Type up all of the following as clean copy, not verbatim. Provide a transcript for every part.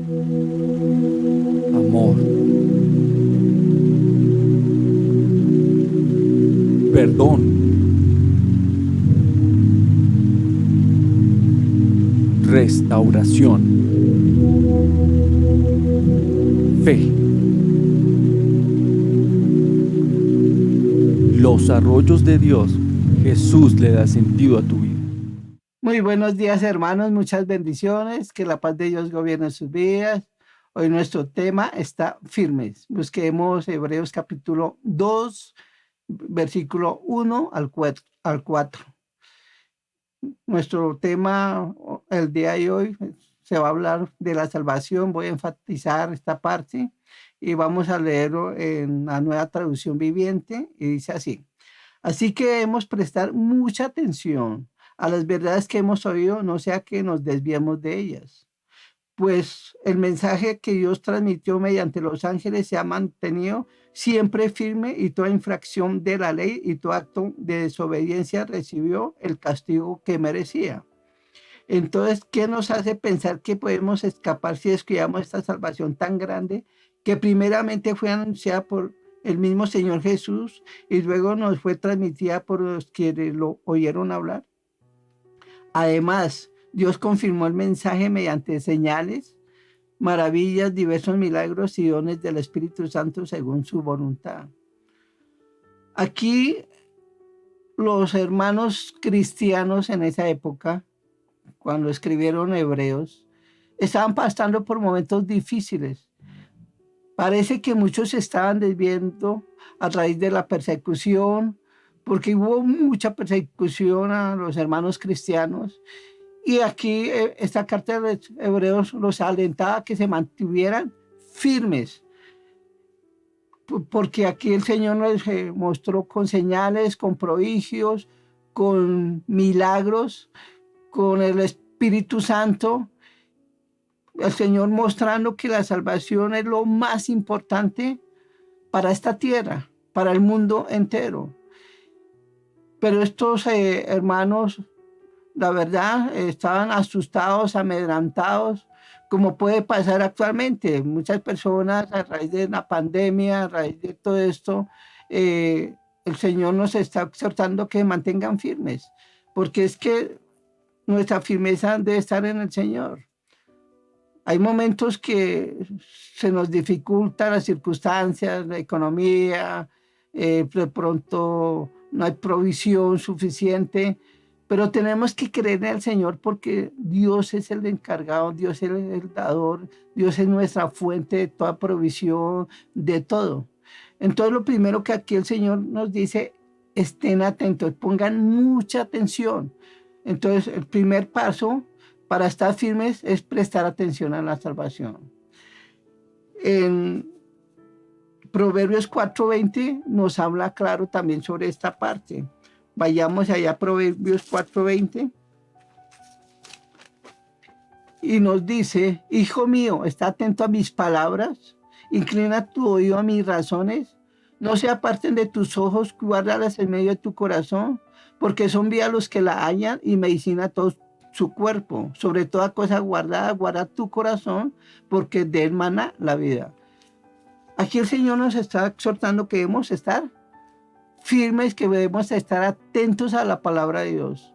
amor, perdón, restauración, fe. Los arroyos de Dios, Jesús le da sentido a tu vida. Muy buenos días, hermanos. Muchas bendiciones. Que la paz de Dios gobierne sus vidas. Hoy nuestro tema está firmes. Busquemos Hebreos capítulo 2, versículo 1 al 4. Nuestro tema el día de hoy se va a hablar de la salvación. Voy a enfatizar esta parte y vamos a leerlo en la Nueva Traducción Viviente y dice así. Así que debemos prestar mucha atención a las verdades que hemos oído, no sea que nos desviemos de ellas. Pues el mensaje que Dios transmitió mediante los ángeles se ha mantenido siempre firme y toda infracción de la ley y todo acto de desobediencia recibió el castigo que merecía. Entonces, ¿qué nos hace pensar que podemos escapar si descuidamos esta salvación tan grande que primeramente fue anunciada por el mismo Señor Jesús y luego nos fue transmitida por los que lo oyeron hablar? Además, Dios confirmó el mensaje mediante señales, maravillas, diversos milagros y dones del Espíritu Santo según su voluntad. Aquí los hermanos cristianos en esa época, cuando escribieron Hebreos, estaban pasando por momentos difíciles. Parece que muchos se estaban desviando a raíz de la persecución, porque hubo mucha persecución a los hermanos cristianos. Y aquí esta carta de los Hebreos los alentaba a que se mantuvieran firmes, porque aquí el Señor nos mostró con señales, con prodigios, con milagros, con el Espíritu Santo, el Señor mostrando que la salvación es lo más importante para esta tierra, para el mundo entero. Pero estos hermanos, la verdad, estaban asustados, amedrentados, como puede pasar actualmente. Muchas personas a raíz de la pandemia, a raíz de todo esto, el Señor nos está exhortando que mantengan firmes, porque es que nuestra firmeza debe estar en el Señor. Hay momentos que se nos dificultan las circunstancias, la economía, de pronto no hay provisión suficiente, pero tenemos que creer en el Señor porque Dios es el encargado, Dios es el dador, Dios es nuestra fuente de toda provisión, de todo. Entonces lo primero que aquí el Señor nos dice, estén atentos, pongan mucha atención. Entonces el primer paso para estar firmes es prestar atención a la salvación. En Proverbios 4:20 nos habla claro también sobre esta parte. Vayamos allá a Proverbios 4:20 y nos dice, hijo mío, está atento a mis palabras, inclina tu oído a mis razones, no se aparten de tus ojos, guárdalas en medio de tu corazón, porque son vida los que la hallan y medicina todo su cuerpo. Sobre toda cosa guardada, guarda tu corazón, porque de él mana la vida. Aquí el Señor nos está exhortando que debemos estar firmes, que debemos estar atentos a la palabra de Dios,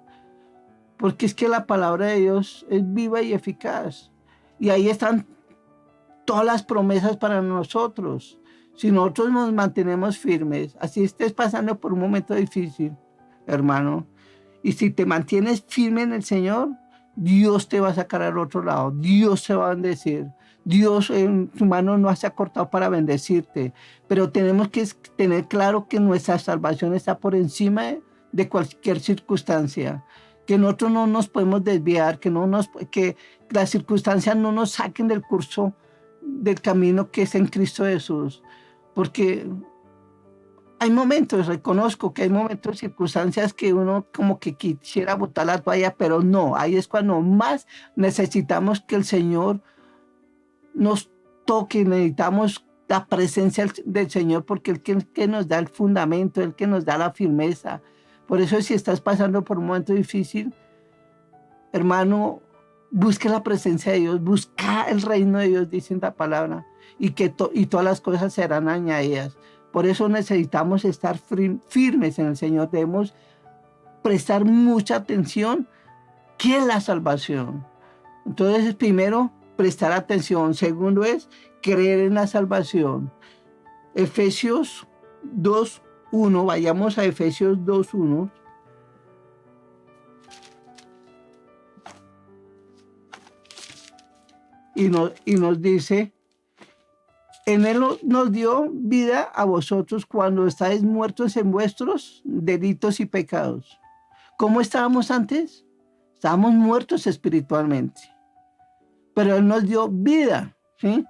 porque es que la palabra de Dios es viva y eficaz. Y ahí están todas las promesas para nosotros. Si nosotros nos mantenemos firmes, así estés pasando por un momento difícil, hermano, y si te mantienes firme en el Señor, Dios te va a sacar al otro lado, Dios te va a bendecir. Dios en su mano no se ha cortado para bendecirte, pero tenemos que tener claro que nuestra salvación está por encima de cualquier circunstancia, que nosotros no nos podemos desviar, que las circunstancias no nos saquen del curso del camino que es en Cristo Jesús, porque hay momentos, reconozco que hay momentos, circunstancias que uno como que quisiera botar la toalla, pero no, ahí es cuando más necesitamos que el Señor nos toque, necesitamos la presencia del Señor, porque el que nos da el fundamento, el que nos da la firmeza. Por eso si estás pasando por un momento difícil, hermano, Busque la presencia de Dios, busca el reino de Dios, dice la palabra, y todas las cosas serán añadidas. Por eso necesitamos estar firmes en el Señor. Debemos prestar mucha atención. ¿Qué es la salvación? Entonces, primero, prestar atención. Segundo es creer en la salvación. Efesios 2:1, vayamos a Efesios 2:1. Y nos dice, en Él nos dio vida a vosotros cuando estáis muertos en vuestros delitos y pecados. ¿Cómo estábamos antes? Estábamos muertos espiritualmente. Pero Él nos dio vida, ¿sí?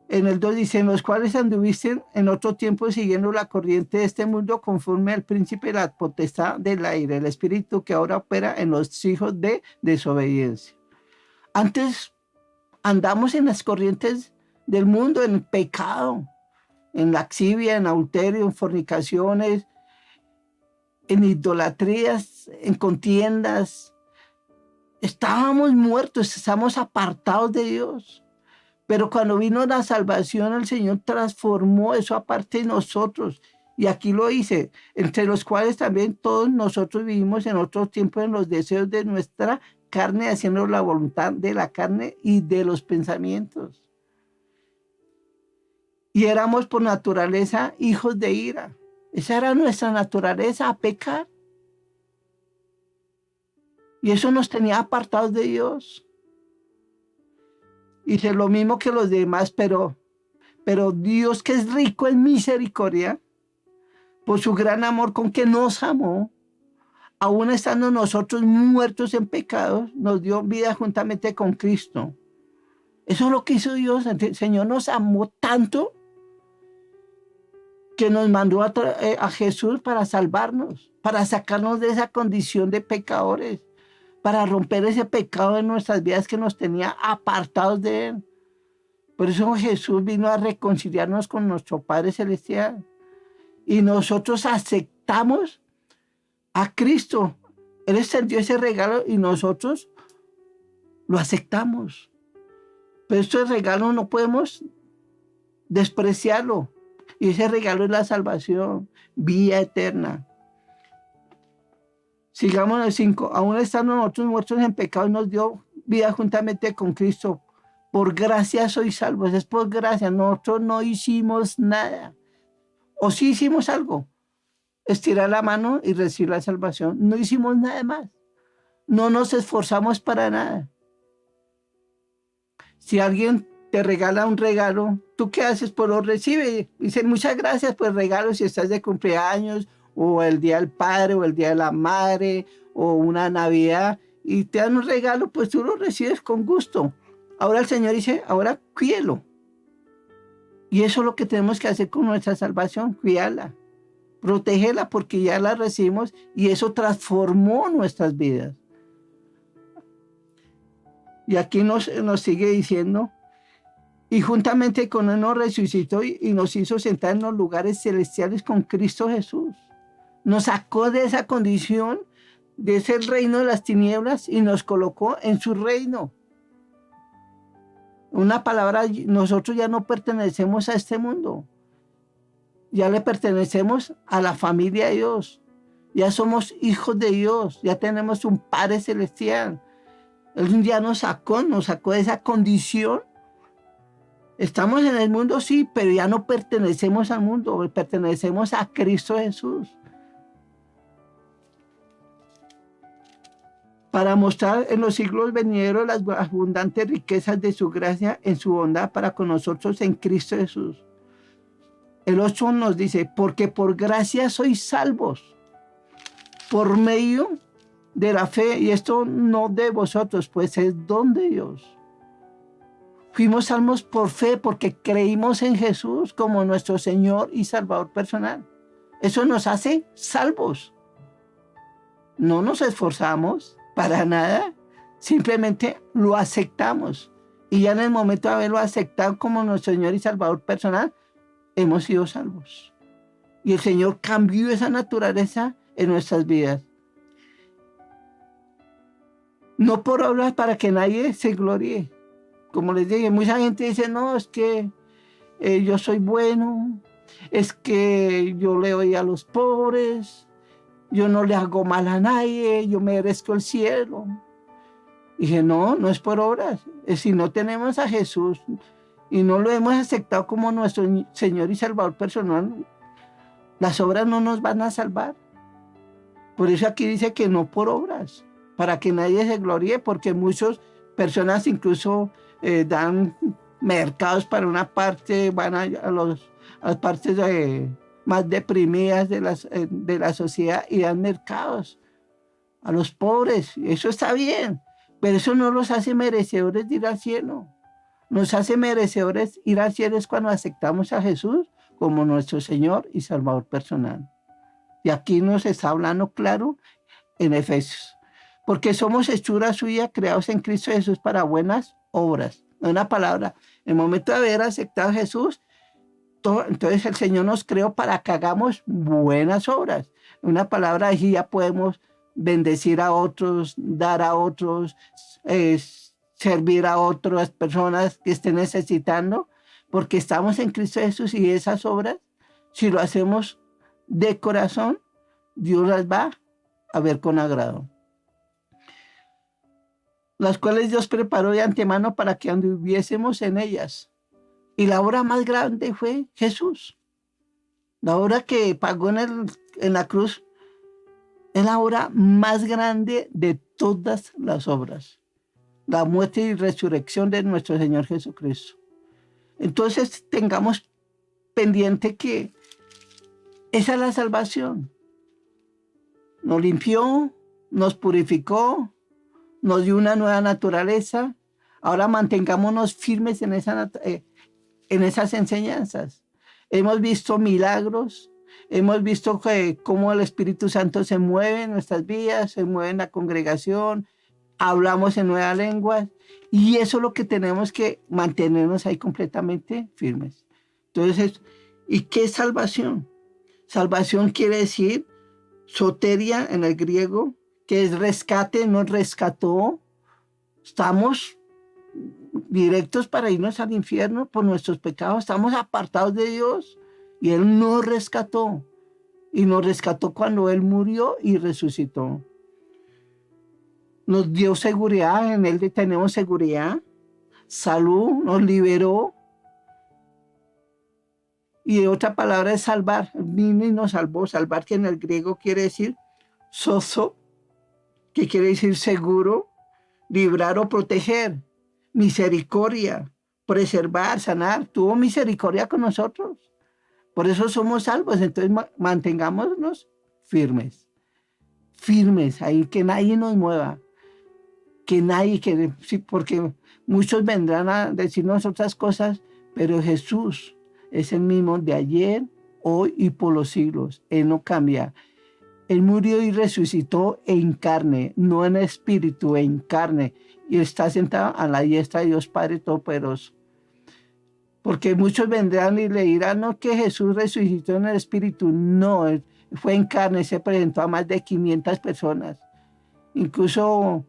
En el 2 dice, en los cuales anduviste en otro tiempo siguiendo la corriente de este mundo conforme al príncipe de la potestad del aire, el espíritu que ahora opera en los hijos de desobediencia. Antes andamos en las corrientes del mundo, en el pecado, en laxivia, en adulterio, en fornicaciones, en idolatrías, en contiendas. Estábamos muertos, estamos apartados de Dios. Pero cuando vino la salvación, el Señor transformó eso aparte de nosotros. Y aquí lo dice, entre los cuales también todos nosotros vivimos en otros tiempos en los deseos de nuestra carne, haciendo la voluntad de la carne y de los pensamientos. Y éramos por naturaleza hijos de ira. Esa era nuestra naturaleza, a pecar. Y eso nos tenía apartados de Dios. Hice lo mismo que los demás, pero Dios, que es rico en misericordia, por su gran amor con que nos amó, aún estando nosotros muertos en pecados, nos dio vida juntamente con Cristo. Eso es lo que hizo Dios. El Señor nos amó tanto que nos mandó a Jesús para salvarnos, para sacarnos de esa condición de pecadores, para romper ese pecado en nuestras vidas que nos tenía apartados de Él. Por eso Jesús vino a reconciliarnos con nuestro Padre Celestial. Y nosotros aceptamos a Cristo. Él extendió ese regalo y nosotros lo aceptamos. Pero este regalo no podemos despreciarlo. Y ese regalo es la salvación, vida eterna. Sigamos en el 5. Aún estando nosotros muertos en pecado, nos dio vida juntamente con Cristo. Por gracia sois salvos. Es por gracia. Nosotros no hicimos nada. O sí hicimos algo. Estirar la mano y recibir la salvación. No hicimos nada más. No nos esforzamos para nada. Si alguien te regala un regalo, ¿tú qué haces? Pues lo recibe. Dice, muchas gracias por el regalo si estás de cumpleaños, o el Día del Padre, o el Día de la Madre, o una Navidad, y te dan un regalo, pues tú lo recibes con gusto. Ahora el Señor dice, ahora cuídelo. Y eso es lo que tenemos que hacer con nuestra salvación, cuidarla, protegerla, porque ya la recibimos y eso transformó nuestras vidas. Y aquí nos sigue diciendo, y juntamente con Él nos resucitó y nos hizo sentar en los lugares celestiales con Cristo Jesús. Nos sacó de esa condición, de ese reino de las tinieblas, y nos colocó en su reino. Una palabra, nosotros ya no pertenecemos a este mundo. Ya le pertenecemos a la familia de Dios. Ya somos hijos de Dios. Ya tenemos un Padre Celestial. Él ya nos sacó de esa condición. Estamos en el mundo, sí, pero ya no pertenecemos al mundo. Pertenecemos a Cristo Jesús. Para mostrar en los siglos venideros las abundantes riquezas de su gracia en su bondad para con nosotros en Cristo Jesús. El 8 nos dice, porque por gracia sois salvos, por medio de la fe, y esto no de vosotros, pues es don de Dios. Fuimos salvos por fe, porque creímos en Jesús como nuestro Señor y Salvador personal. Eso nos hace salvos. No nos esforzamos para nada, simplemente lo aceptamos. Y ya en el momento de haberlo aceptado como nuestro Señor y Salvador personal, hemos sido salvos. Y el Señor cambió esa naturaleza en nuestras vidas. No por obras para que nadie se gloríe. Como les dije, mucha gente dice, no, es que yo soy bueno, es que yo le doy a los pobres, yo no le hago mal a nadie, yo merezco el cielo. Y dije, no, no es por obras. Si no tenemos a Jesús y no lo hemos aceptado como nuestro Señor y Salvador personal, las obras no nos van a salvar. Por eso aquí dice que no por obras, para que nadie se gloríe, porque muchas personas incluso dan mercados para una parte, van a las partes más deprimidas de la sociedad y dan mercados a los pobres. Eso está bien, pero eso no los hace merecedores de ir al cielo. Nos hace merecedores ir al cielo es cuando aceptamos a Jesús como nuestro Señor y Salvador personal. Y aquí nos está hablando claro en Efesios. Porque somos hechura suya, creados en Cristo Jesús para buenas obras. Una palabra, en el momento de haber aceptado a Jesús, entonces el Señor nos creó para que hagamos buenas obras. Una palabra, allí ya podemos bendecir a otros, dar a otros, servir a otras personas que estén necesitando, porque estamos en Cristo Jesús y esas obras, si lo hacemos de corazón, Dios las va a ver con agrado. Las cuales Dios preparó de antemano para que anduviésemos en ellas. Y la obra más grande fue Jesús. La obra que pagó en la cruz es la obra más grande de todas las obras. La muerte y resurrección de nuestro Señor Jesucristo. Entonces tengamos pendiente que esa es la salvación. Nos limpió, nos purificó, nos dio una nueva naturaleza. Ahora mantengámonos firmes en esas enseñanzas. Hemos visto milagros, hemos visto cómo el Espíritu Santo se mueve en nuestras vidas, se mueve en la congregación, hablamos en nuevas lenguas y eso es lo que tenemos que mantenernos ahí completamente firmes. Entonces, ¿y qué es salvación? Salvación quiere decir soteria en el griego, que es rescate, nos rescató. Estamos directos para irnos al infierno por nuestros pecados, estamos apartados de Dios y Él nos rescató. Y nos rescató cuando Él murió y resucitó. Nos dio seguridad, en Él tenemos seguridad, salud, nos liberó. Y otra palabra es salvar, vino y nos salvó. Salvar, que en el griego quiere decir sozo, que quiere decir seguro, librar o proteger, misericordia, preservar, sanar. Tuvo misericordia con nosotros. Por eso somos salvos. Entonces mantengámonos firmes. Firmes, ahí que nadie nos mueva. Que nadie, sí, porque muchos vendrán a decirnos otras cosas, pero Jesús es el mismo de ayer, hoy y por los siglos. Él no cambia. Él murió y resucitó en carne, no en espíritu, en carne. Y está sentado a la diestra de Dios Padre Todopoderoso. Porque muchos vendrán y le dirán, no, que Jesús resucitó en el espíritu. No, él fue en carne, se presentó a más de 500 personas. Incluso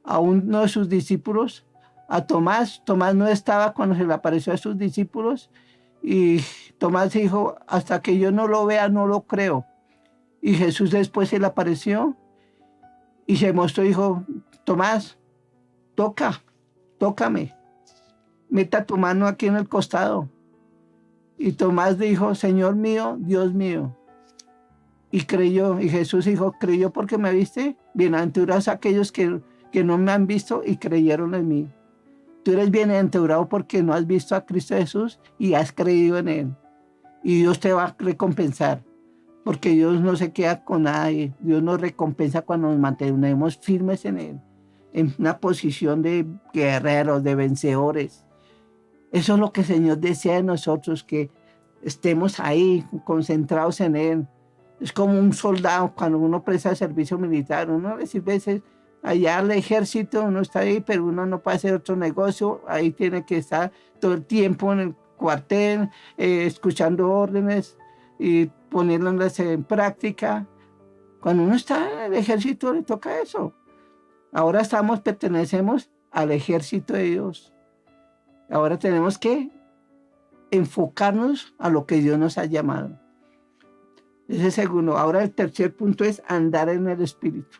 a uno de sus discípulos, a Tomás. Tomás no estaba cuando se le apareció a sus discípulos. Y Tomás dijo, hasta que yo no lo vea, no lo creo. Y Jesús después se le apareció y se mostró y dijo, Tomás, tócame, meta tu mano aquí en el costado. Y Tomás dijo, Señor mío, Dios mío. Y creyó, y Jesús dijo, ¿creyó porque me viste? Bienaventurados aquellos que no me han visto y creyeron en mí. Tú eres bienaventurado porque no has visto a Cristo Jesús y has creído en Él. Y Dios te va a recompensar. Porque Dios no se queda con nadie. Dios nos recompensa cuando nos mantenemos firmes en Él. En una posición de guerreros, de vencedores. Eso es lo que el Señor desea de nosotros, que estemos ahí, concentrados en Él. Es como un soldado cuando uno presta servicio militar. Uno a veces allá al ejército, uno está ahí, pero uno no puede hacer otro negocio. Ahí tiene que estar todo el tiempo en el cuartel, escuchando órdenes y ponerlas en práctica. Cuando uno está en el ejército le toca eso. Ahora pertenecemos al ejército de Dios. Ahora tenemos que enfocarnos a lo que Dios nos ha llamado. Ese es segundo. Ahora el tercer punto es andar en el Espíritu.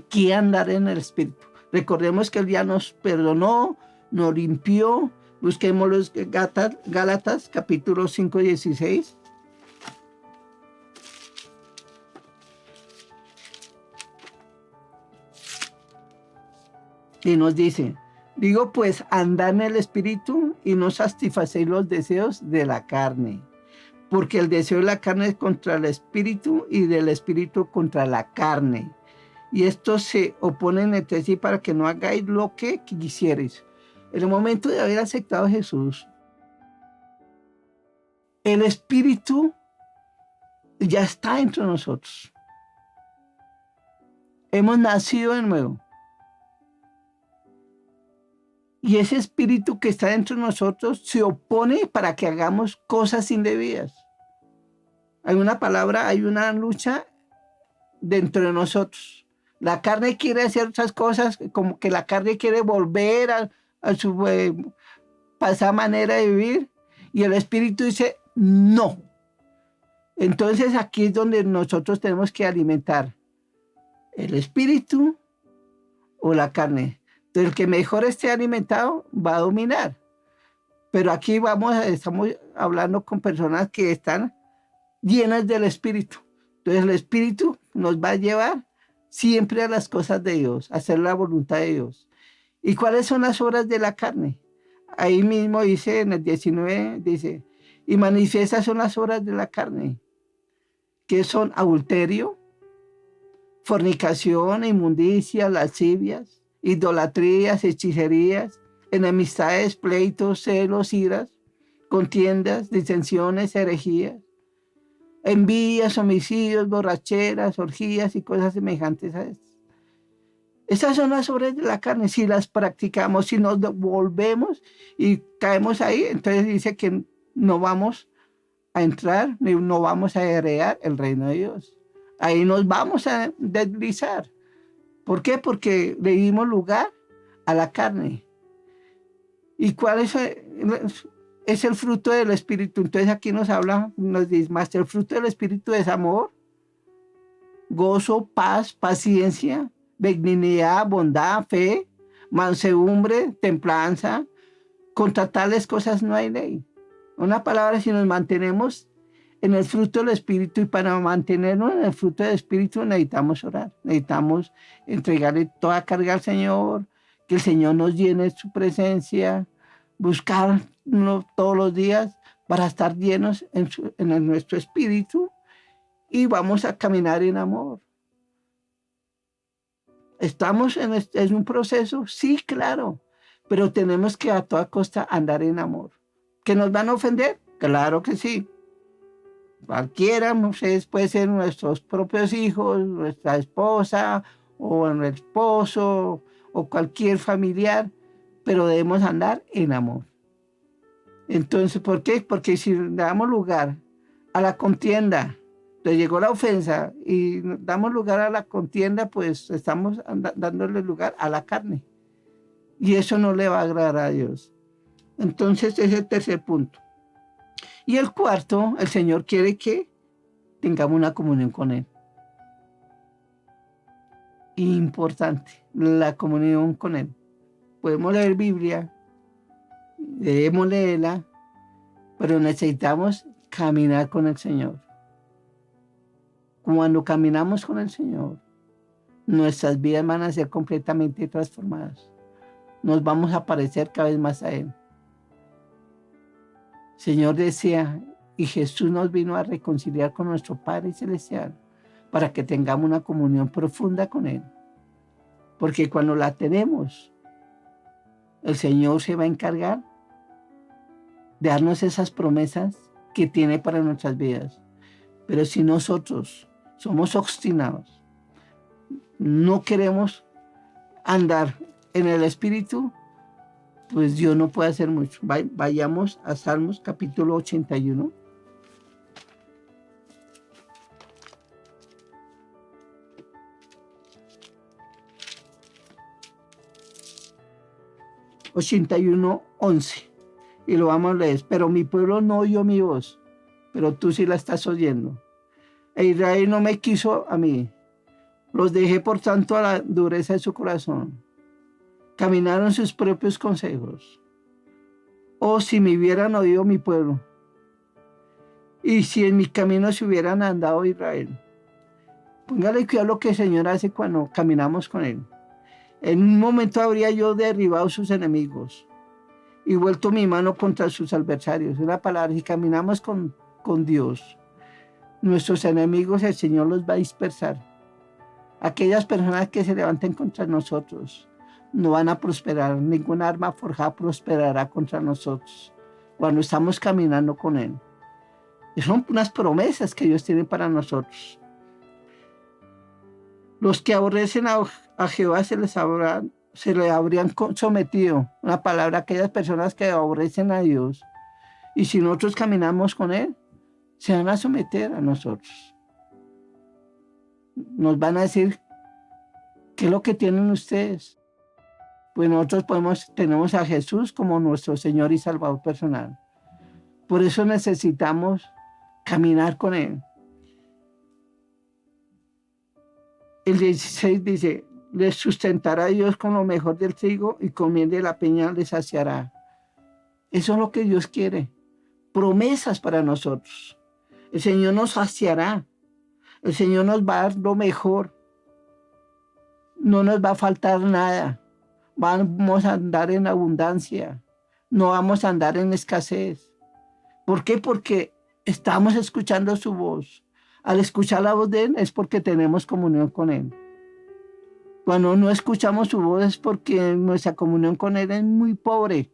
¿Qué andar en el Espíritu? Recordemos que Él ya nos perdonó, nos limpió. Busquemos los Gálatas, capítulo 5, 16. Y nos dice, digo pues, andad en el Espíritu y no satisfacéis los deseos de la carne. Porque el deseo de la carne es contra el Espíritu y del Espíritu contra la carne. Y estos se oponen entre sí para que no hagáis lo que quisierais. En el momento de haber aceptado a Jesús, el Espíritu ya está entre nosotros. Hemos nacido de nuevo. Y ese espíritu que está dentro de nosotros se opone para que hagamos cosas indebidas. Hay una lucha dentro de nosotros. La carne quiere hacer otras cosas, como que la carne quiere volver a su pasada manera de vivir. Y el espíritu dice, no. Entonces aquí es donde nosotros tenemos que alimentar el espíritu o la carne. El que mejor esté alimentado va a dominar. Pero aquí estamos hablando con personas que están llenas del Espíritu. Entonces el Espíritu nos va a llevar siempre a las cosas de Dios, a hacer la voluntad de Dios. ¿Y cuáles son las obras de la carne? Ahí mismo dice, en el 19, dice, y manifiestas son las obras de la carne, que son adulterio, fornicación, inmundicia, lascivias, idolatrías, hechicerías, enemistades, pleitos, celos, iras, contiendas, disensiones, herejías, envidias, homicidios, borracheras, orgías y cosas semejantes a estas. Esas son las obras de la carne. Si las practicamos, si nos volvemos y caemos ahí, entonces dice que no vamos a entrar, no vamos a heredar el reino de Dios. Ahí nos vamos a deslizar. ¿Por qué? Porque le dimos lugar a la carne. ¿Y cuál es el fruto del Espíritu? Entonces aquí nos dice más, el fruto del Espíritu es amor, gozo, paz, paciencia, benignidad, bondad, fe, mansedumbre, templanza. Contra tales cosas no hay ley. Una palabra, si nos mantenemos en el fruto del Espíritu, y para mantenernos en el fruto del Espíritu necesitamos orar, necesitamos entregarle toda carga al Señor, que el Señor nos llene de su presencia, buscarlo todos los días para estar llenos en nuestro espíritu y vamos a caminar en amor. ¿Estamos en un proceso? Sí, claro, pero tenemos que a toda costa andar en amor. ¿Que nos van a ofender? Claro que sí. Cualquiera, ustedes pueden ser nuestros propios hijos, nuestra esposa o el esposo o cualquier familiar, pero debemos andar en amor. Entonces, ¿por qué? Porque si damos lugar a la contienda, le llegó la ofensa y damos lugar a la contienda, pues estamos dándole lugar a la carne. Y eso no le va a agradar a Dios. Entonces, ese es el tercer punto. Y el cuarto, el Señor quiere que tengamos una comunión con Él. Importante, la comunión con Él. Podemos leer Biblia, debemos leerla, pero necesitamos caminar con el Señor. Cuando caminamos con el Señor, nuestras vidas van a ser completamente transformadas. Nos vamos a parecer cada vez más a Él. Señor decía, y Jesús nos vino a reconciliar con nuestro Padre Celestial para que tengamos una comunión profunda con Él. Porque cuando la tenemos, el Señor se va a encargar de darnos esas promesas que tiene para nuestras vidas. Pero si nosotros somos obstinados, no queremos andar en el Espíritu, pues Dios no puede hacer mucho. Vayamos a Salmos capítulo 81. 81:11. Y lo vamos a leer. Pero mi pueblo no oyó mi voz, pero tú sí la estás oyendo. E Israel no me quiso a mí. Los dejé por tanto a la dureza de su corazón. Caminaron sus propios consejos. Oh, si me hubieran oído mi pueblo. Y si en mi camino se hubieran andado Israel. Póngale cuidado lo que el Señor hace cuando caminamos con Él. En un momento habría yo derribado sus enemigos y vuelto mi mano contra sus adversarios. Es la palabra, si caminamos con Dios, nuestros enemigos el Señor los va a dispersar. Aquellas personas que se levanten contra nosotros no van a prosperar. Ninguna arma forjada prosperará contra nosotros cuando estamos caminando con Él. Y son unas promesas que Dios tiene para nosotros. Los que aborrecen a Jehová se le habrían sometido. Una palabra, aquellas personas que aborrecen a Dios. Y si nosotros caminamos con Él, se van a someter a nosotros. Nos van a decir, ¿qué es lo que tienen ustedes? Pues nosotros tenemos a Jesús como nuestro Señor y Salvador personal. Por eso necesitamos caminar con Él. El 16 dice, les sustentará Dios con lo mejor del trigo y con miel de la peña les saciará. Eso es lo que Dios quiere. Promesas para nosotros. El Señor nos saciará. El Señor nos va a dar lo mejor. No nos va a faltar nada. Vamos a andar en abundancia. No vamos a andar en escasez. ¿Por qué? Porque estamos escuchando su voz. Al escuchar la voz de Él es porque tenemos comunión con Él. Cuando no escuchamos su voz es porque nuestra comunión con Él es muy pobre.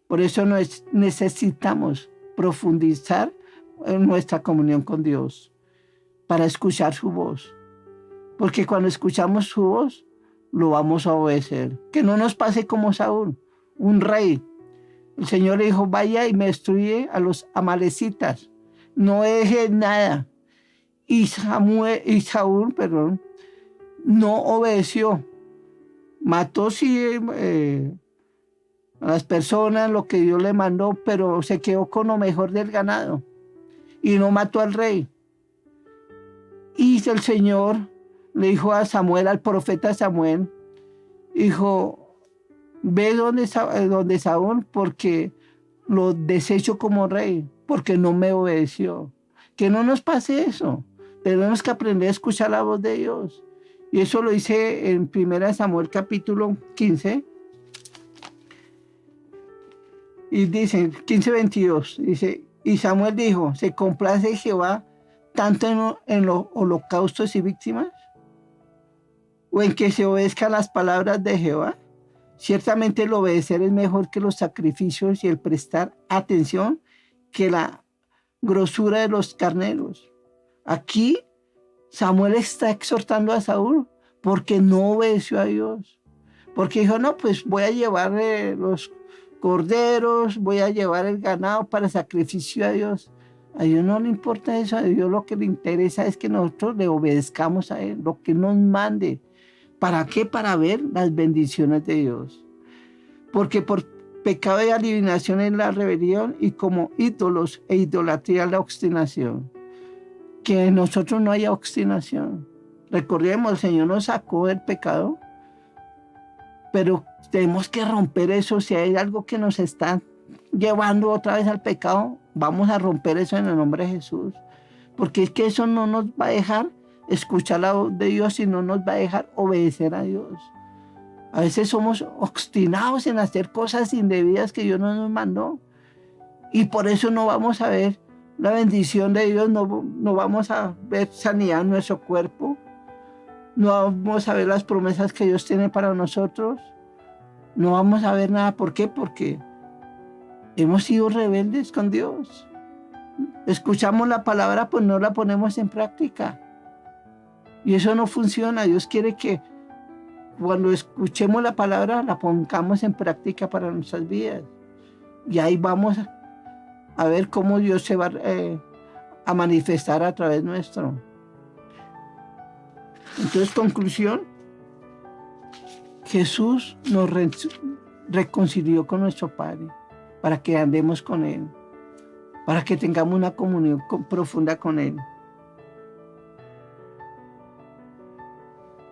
Por eso necesitamos profundizar en nuestra comunión con Dios para escuchar su voz. Porque cuando escuchamos su voz, lo vamos a obedecer. Que no nos pase como Saúl, un rey. El Señor le dijo, vaya y me destruye a los amalecitas. No deje nada. Y Saúl, no obedeció. Mató a las personas, lo que Dios le mandó, pero se quedó con lo mejor del ganado. Y no mató al rey. Y el Señor le dijo a Samuel, al profeta Samuel, dijo, ve donde Saúl, porque lo desecho como rey, porque no me obedeció. Que no nos pase eso. Tenemos que aprender a escuchar la voz de Dios. Y eso lo hice en 1 Samuel capítulo 15. Y dice, 15:22, dice, y Samuel dijo, ¿se complace Jehová tanto en los holocaustos y víctimas? ¿O en que se obedezcan las palabras de Jehová? Ciertamente el obedecer es mejor que los sacrificios y el prestar atención que la grosura de los carneros. Aquí Samuel está exhortando a Saúl porque no obedeció a Dios. Porque dijo, no, pues voy a llevar los corderos, voy a llevar el ganado para sacrificio a Dios. A Dios no le importa eso, a Dios lo que le interesa es que nosotros le obedezcamos a Él, lo que nos mande. ¿Para qué? Para ver las bendiciones de Dios. Porque por pecado de adivinación es la rebelión y como ídolos e idolatría la obstinación. Que en nosotros no haya obstinación. Recordemos, el Señor nos sacó del pecado, pero tenemos que romper eso. Si hay algo que nos está llevando otra vez al pecado, vamos a romper eso en el nombre de Jesús. Porque es que eso no nos va a dejar escuchar la voz de Dios y no nos va a dejar obedecer a Dios. A veces somos obstinados en hacer cosas indebidas que Dios no nos mandó. Y por eso no vamos a ver la bendición de Dios, no vamos a ver sanidad en nuestro cuerpo, no vamos a ver las promesas que Dios tiene para nosotros, no vamos a ver nada. ¿Por qué? Porque hemos sido rebeldes con Dios. Escuchamos la palabra, pues no la ponemos en práctica. Y eso no funciona. Dios quiere que cuando escuchemos la palabra, la pongamos en práctica para nuestras vidas. Y ahí vamos a ver cómo Dios se va a manifestar a través nuestro. Entonces, conclusión, Jesús reconcilió con nuestro Padre, para que andemos con Él, para que tengamos una comunión profunda con Él.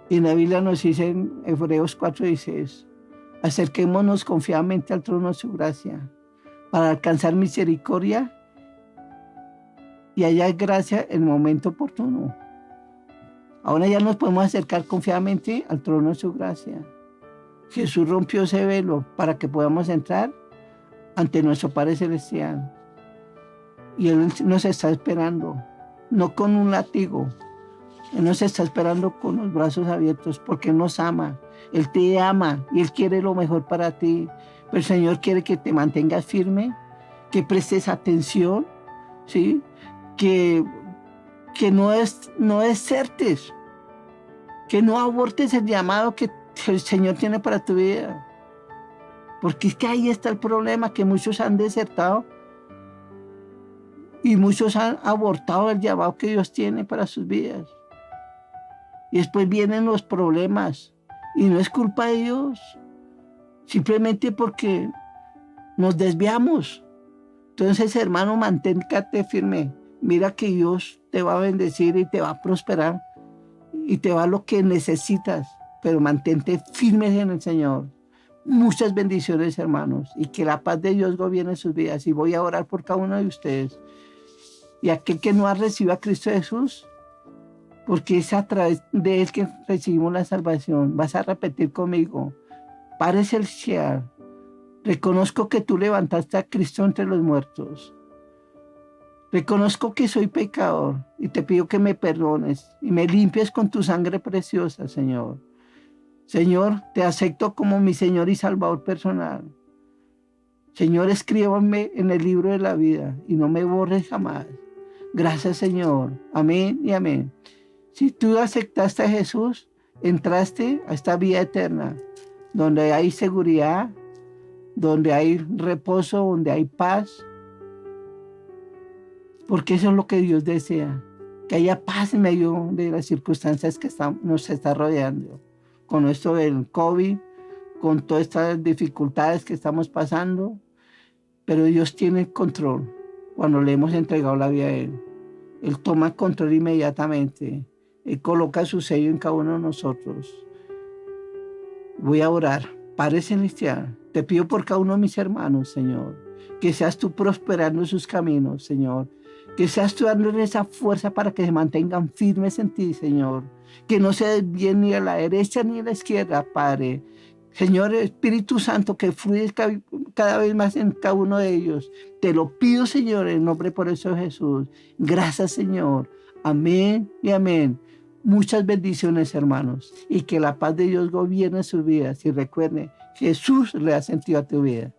Y en la Biblia nos dice en Hebreos 4:16, acerquémonos confiadamente al trono de su gracia, para alcanzar misericordia y hallar gracia en el momento oportuno. Ahora ya nos podemos acercar confiadamente al trono de su gracia. Jesús rompió ese velo para que podamos entrar ante nuestro Padre Celestial. Y Él nos está esperando, no con un látigo. Él nos está esperando con los brazos abiertos porque Él nos ama. Él te ama y Él quiere lo mejor para ti. Pero el Señor quiere que te mantengas firme, que prestes atención, ¿sí? Que no desertes, que no abortes el llamado que el Señor tiene para tu vida. Porque es que ahí está el problema, que muchos han desertado y muchos han abortado el llamado que Dios tiene para sus vidas. Y después vienen los problemas y no es culpa de Dios, simplemente porque nos desviamos. Entonces, hermano, manténgate firme. Mira que Dios te va a bendecir y te va a prosperar y te va a dar lo que necesitas, pero mantente firmes en el Señor. Muchas bendiciones, hermanos, y que la paz de Dios gobierne sus vidas. Y voy a orar por cada uno de ustedes. Y aquel que no ha recibido a Cristo Jesús, porque es a través de Él que recibimos la salvación. Vas a repetir conmigo: Padre Celestial, reconozco que tú levantaste a Cristo entre los muertos. Reconozco que soy pecador y te pido que me perdones y me limpies con tu sangre preciosa, Señor. Señor, te acepto como mi Señor y Salvador personal. Señor, escríbame en el libro de la vida y no me borres jamás. Gracias, Señor. Amén y amén. Si tú aceptaste a Jesús, entraste a esta vida eterna, donde hay seguridad, donde hay reposo, donde hay paz. Porque eso es lo que Dios desea, que haya paz en medio de las circunstancias que nos está rodeando. Con esto del COVID, con todas estas dificultades que estamos pasando, pero Dios tiene control cuando le hemos entregado la vida a Él. Él toma control inmediatamente. Él coloca su sello en cada uno de nosotros. Voy a orar. Padre Celestial, te pido por cada uno de mis hermanos, Señor, que seas tú prosperando sus caminos, Señor. Que seas tú dándole esa fuerza para que se mantengan firmes en ti, Señor. Que no se desvíen ni a la derecha ni a la izquierda, Padre. Señor Espíritu Santo, que fluye cada vez más en cada uno de ellos. Te lo pido, Señor, en nombre por eso de Jesús. Gracias, Señor. Amén y amén. Muchas bendiciones, hermanos. Y que la paz de Dios gobierne sus vidas. Y recuerden, Jesús le da sentido a tu vida.